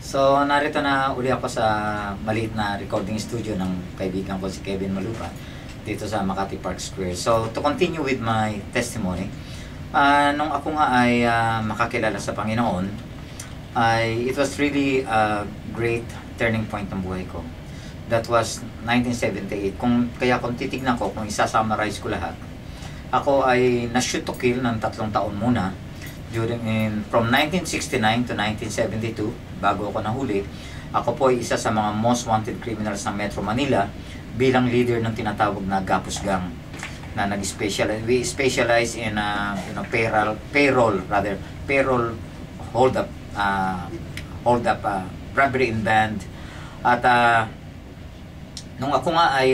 So, narito na uli ako sa maliit na recording studio ng kaibigan ko si Kevin Malupa dito sa Makati Park Square. So, to continue with my testimony, nung ako nga ay makakilala sa Panginoon, it was really a great turning point ng buhay ko. That was 1978. Kung titignan ko, kung isa-summarize ko lahat, ako ay na-shoot to kill ng 3 taon muna from 1969 to 1972, bago ako nahuli. Ako po ay isa sa mga most wanted criminals ng Metro Manila bilang leader ng tinatawag na Gapos Gang na we specialize in payroll hold up robbery in band. At nung ako nga ay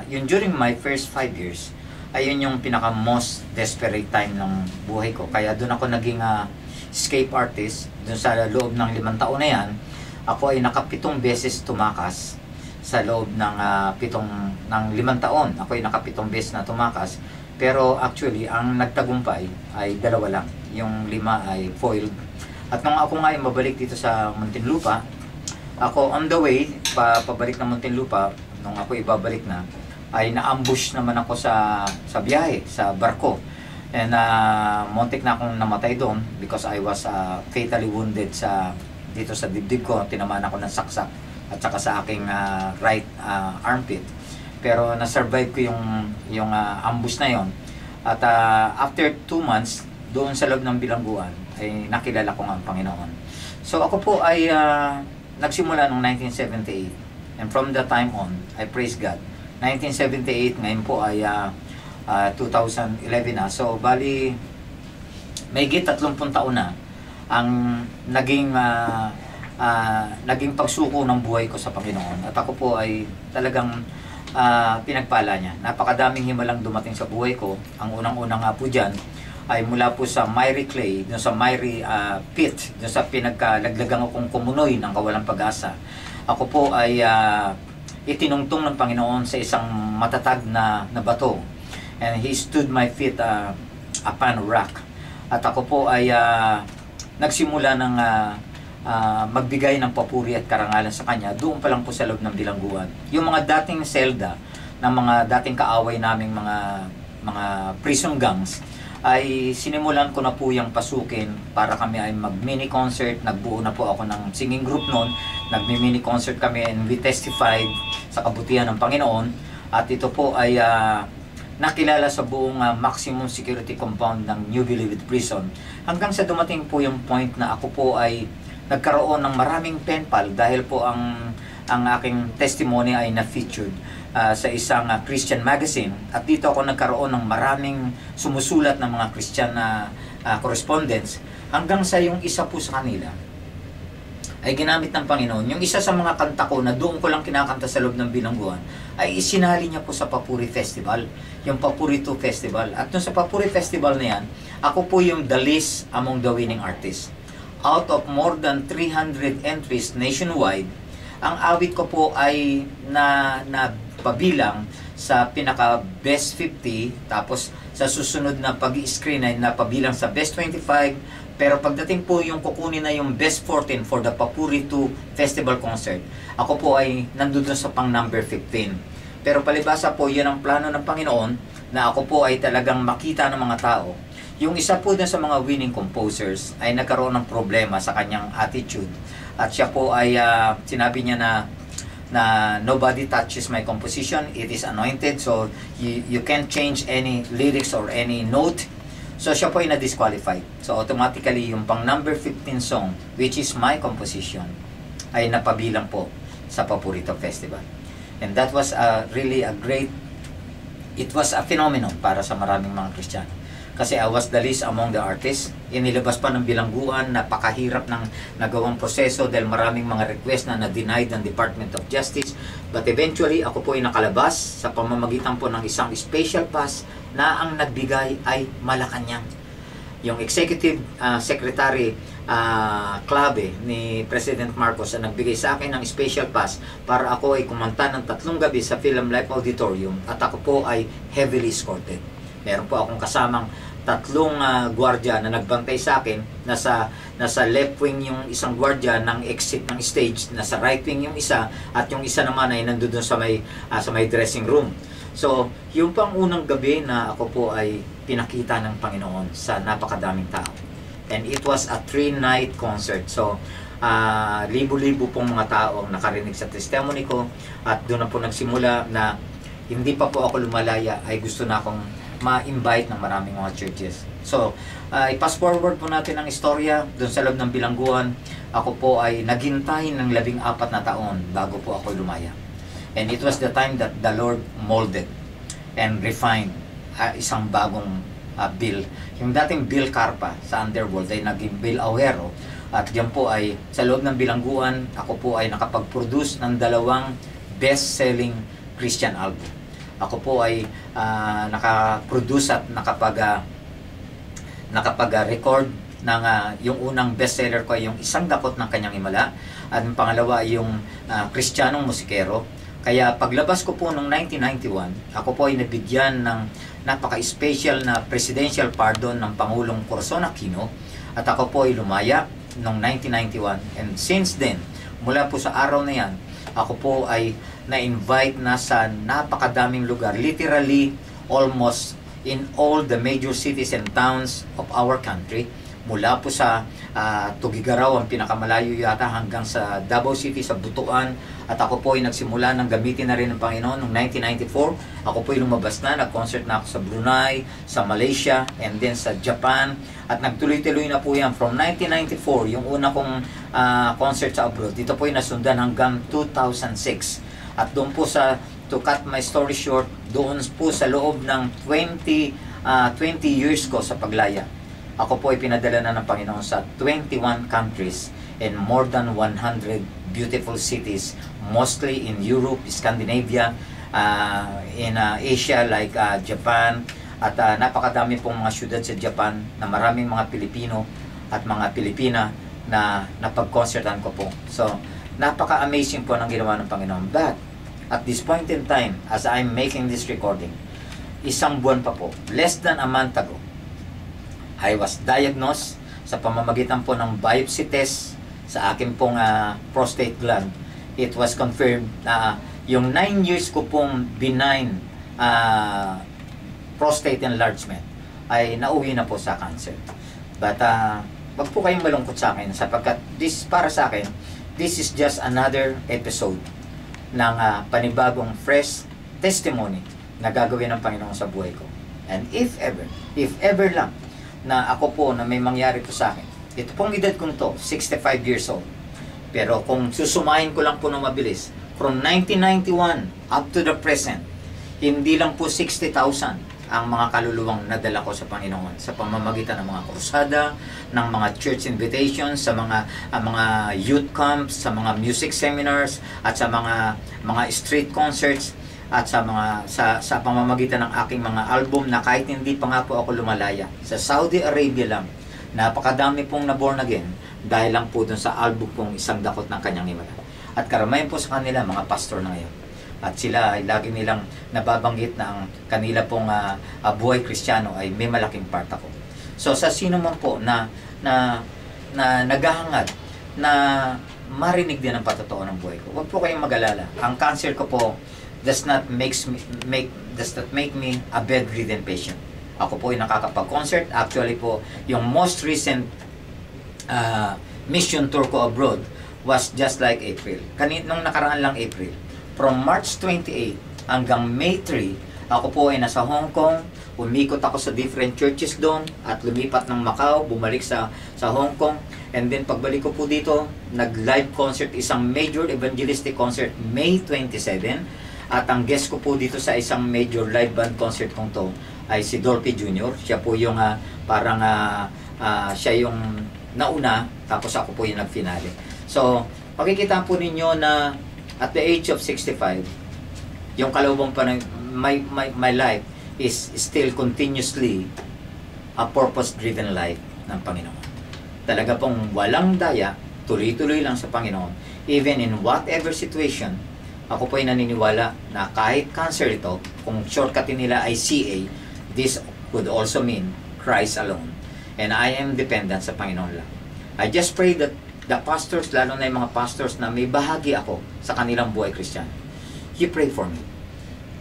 yun during my first 5 years, ayun yung pinaka most desperate time ng buhay ko. Kaya doon ako naging escape artist. Doon sa loob ng 5 taon na yan, ako ay naka-7 beses tumakas. Sa loob ng 5 taon, ako ay naka-7 beses na tumakas. Pero actually, ang nagtagumpay ay 2 lang. Yung 5 ay foiled. At nung ako nga ay mabalik dito sa Muntinlupa, ako on the way, pabalik ng Muntinlupa, nung ako ibabalik na, ay na-ambush naman ako sa biyahe, sa barko. And muntik na akong namatay doon because I was fatally wounded dito sa dibdib ko. Tinamaan ako ng saksak at saka sa aking right armpit. Pero na-survive ko yung ambush na yon. At after 2 months, doon sa loob ng bilangguan, ay nakilala ko nga ang Panginoon. So ako po ay nagsimula noong 1978. And from that time on, I praise God. 1978, ngayon po ay 2011 na. So, bali, may 30 taon na ang naging pagsuko ng buhay ko sa Panginoon. At ako po ay talagang pinagpala niya. Napakadaming himalang dumating sa buhay ko. Ang unang-unang nga po dyan ay mula po sa miry clay, dun sa miry pit, dun sa pinagkalaglagang akong kumunoy ng kawalang pag-asa. Ako po ay itinungtong ng Panginoon sa isang matatag na bato. And He stood my feet upon a rock. At ako po ay nagsimula ng magbigay ng papuri at karangalan sa Kanya doon pa lang po sa loob ng bilangguan. Yung mga dating selda, ng mga dating kaaway naming mga prison gangs, ay sinimulan ko na po yung pasukin para kami ay mag-mini concert. Nagbuo na po ako ng singing group noon. Nag-mini concert kami and we testified sa kabutihan ng Panginoon. At ito po ay nakilala sa buong maximum security compound ng New Bilibid Prison. Hanggang sa dumating po yung point na ako po ay nagkaroon ng maraming pen pal dahil po ang aking testimony ay na-featured sa isang Christian magazine. At dito ako nagkaroon ng maraming sumusulat ng mga Christian correspondence. Hanggang sa yung isa po sa kanila ay ginamit ng Panginoon. Yung isa sa mga kanta ko na doon ko lang kinakanta sa loob ng bilangguan ay isinali niya po sa Papuri Festival, yung Papuri 2 Festival. At doon sa Papuri Festival na yan, ako po yung the least among the winning artists. Out of more than 300 entries nationwide, ang awit ko po ay na pabilang sa pinaka best 50, tapos sa susunod na pag-i-screen ay napabilang sa best 25. Pero pagdating po yung kukunin na yung best 14 for the Papuri 2 Festival Concert, ako po ay nandun sa pang number 15. Pero palibasa po, yun ang plano ng Panginoon na ako po ay talagang makita ng mga tao. Yung isa po din sa mga winning composers ay nagkaroon ng problema sa kanyang attitude. At siya po ay sinabi niya na nobody touches my composition, it is anointed, so you can't change any lyrics or any note. So siya po ay na-disqualified. So automatically yung pang number 15 song, which is my composition, ay napabilang po sa Papurito Festival. And that was really it was a phenomenon para sa maraming mga Kristiyano. Kasi I was the least among the artists. Inilabas pa ng bilangguan, napakahirap ng nagawang proseso dahil maraming mga request na na-denied ng Department of Justice. But eventually, ako po ay nakalabas sa pamamagitan po ng isang special pass na ang nagbigay ay Malacanang. Yung Executive Secretary Clave ni President Marcos ang nagbigay sa akin ng special pass para ako ay kumanta ng 3 gabi sa Film Life Auditorium at ako po ay heavily escorted. Meron po akong kasamang tatlong gwardiya na nagbantay sa akin. Nasa left wing yung isang gwardiya ng exit ng stage, nasa right wing yung isa, at yung isa naman ay nandoon sa may dressing room. So, yung pang unang gabi na ako po ay pinakita ng Panginoon sa napakadaming tao. And it was a 3-night concert. So, libo-libo pong mga tao ang nakarinig sa testimony ko, at doon na po nagsimula na hindi pa po ako lumalaya ay gusto na akong ma-invite ng maraming mga churches. So, i-pass forward po natin ang istorya doon sa loob ng bilangguan. Ako po ay naghintay ng 14 na taon bago po ako lumaya. And it was the time that the Lord molded and refined isang bagong Bill. Yung dating Bill Carpa sa Underworld ay naging Bill Auero. At diyan po ay sa loob ng bilangguan, ako po ay nakapag-produce ng 2 best-selling Christian album. Ako po ay nakaproduce at nakapag-record ng yung unang bestseller ko ay yung Isang Dakot ng Kanyang Himala, at yung pangalawa ay yung Kristiyanong Musikero. Kaya paglabas ko po noong 1991, ako po ay nabigyan ng napaka-special na presidential pardon ng Pangulong Corazon Aquino, at ako po ay lumaya noong 1991. And since then, mula po sa araw na yan, ako po ay na-invite na sa napakadaming lugar, literally almost in all the major cities and towns of our country, mula po sa Tugigaraw, ang pinakamalayo yata, hanggang sa Davao City, sa Butuan. At ako po ay nagsimula ng gamitin na rin ng Panginoon noong 1994. Ako po ay lumabas na, nag-concert na ako sa Brunei, sa Malaysia, and then sa Japan. At nagtuloy-tuloy na po yan from 1994, yung una kong concert sa abroad. Dito po ay nasundan hanggang 2006. At doon po to cut my story short, doon po sa loob ng 20 years ko sa paglaya, ako po ay pinadala na ng Panginoon sa 21 countries and more than 100 beautiful cities, mostly in Europe, Scandinavia, in Asia like Japan, at napakadami pong mga syudad sa Japan na maraming mga Pilipino at mga Pilipina na napag-concertan ko po. So, napaka-amazing po ng ginawa ng Panginoon. But, at this point in time, as I'm making this recording, isang buwan pa po, less than a month ago, I was diagnosed sa pamamagitan po ng biopsy test sa akin pong prostate gland. It was confirmed na yung 9 years ko pong benign prostate enlargement ay nauwi na po sa cancer. But wag po kayong malungkot sa akin, sapagkat para sa akin, this is just another episode ng panibagong fresh testimony na gagawin ng Panginoon sa buhay ko. And if ever lang na ako po na may mangyari po sa akin, ito pong edad kong to, 65 years old. Pero kung susumahin ko lang po ng mabilis, from 1991 up to the present, hindi lang po 60,000 ang mga kaluluwang nadala ko sa Panginoon sa pamamagitan ng mga krusada, ng mga church invitations, sa mga youth camps, sa mga music seminars, at sa mga street concerts, at sa pamamagitan ng aking mga album na kahit hindi pa nga po ako lumalaya. Sa Saudi Arabia lang, napakadami pong na-born again dahil lang po dun sa album pong Isang Dakot ng Kanyang Himala. At karamihan po sa kanila, mga pastor na ngayon. At sila ay lagi nilang nababanggit na ang kanila pong buhay Kristiyano ay may malaking part ako. So sa sino man po na naghahangad na marinig din ang patotoo ng buhay ko, huwag po kayong mag-alala. Ang cancer ko po does not make me a bedridden patient. Ako po ay nakakapag-concert. Actually po, yung most recent mission tour ko abroad was just like April. Nung nakaraan lang April. From March 28 hanggang May 3, ako po ay nasa Hong Kong. Umikot ako sa different churches doon at lumipat ng Macau, bumalik sa Hong Kong. And then pagbalik ko po dito, nag-live concert, isang major evangelistic concert May 27. At ang guest ko po dito sa isang major live band concert kong to ay si Dolphy Jr. Siya po yung siya yung nauna, tapos ako po yung nag-finale. So, makikita po ninyo na at the age of 65, yung kalawang pa my life is still continuously a purpose-driven life ng Panginoon. Talaga pong walang daya, tuloy-tuloy lang sa Panginoon. Even in whatever situation, ako po ay naniniwala na kahit cancer ito, kung shortcut nila ay CA, this would also mean Christ alone. And I am dependent sa Panginoon lang. I just pray that the pastors, lalo na yung mga pastors na may bahagi ako sa kanilang buhay Christian, you pray for me.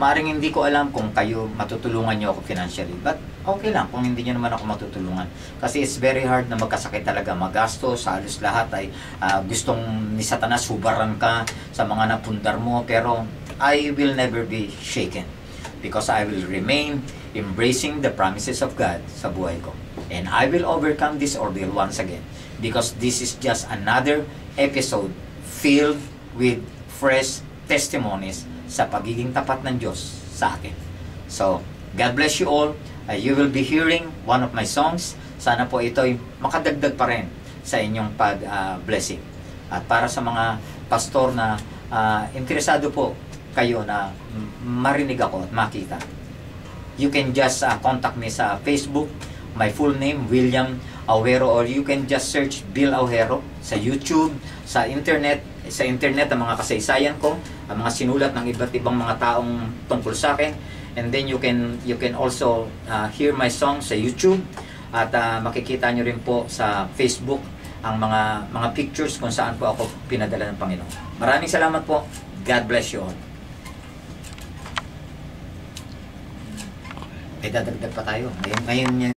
Maaring hindi ko alam kung kayo matutulungan nyo ako financially, but okay lang kung hindi nyo naman ako matutulungan. Kasi it's very hard na magkasakit talaga, magastos, halos lahat ay gustong ni Satanas hubaran ka sa mga napundar mo, pero I will never be shaken because I will remain embracing the promises of God sa buhay ko. And I will overcome this ordeal once again because this is just another episode filled with fresh testimonies sa pagiging tapat ng Diyos sa akin. So, God bless you all. You will be hearing one of my songs. Sana po ito'y makadagdag pa rin sa inyong pag-blessing. At para sa mga pastor na interesado po kayo na marinig ako at makita, you can just contact me sa Facebook. My full name, William Auero, or you can just search Bill Auero sa YouTube, sa internet, ang mga kasaysayan ko, ang mga sinulat ng iba't ibang mga taong tungkol sa akin. And then you can also hear my song sa YouTube, at makikita nyo rin po sa Facebook ang mga pictures kung saan po ako pinadala ng Panginoon. Maraming salamat po. God bless you all. May dadagdag pa tayo. Ngayon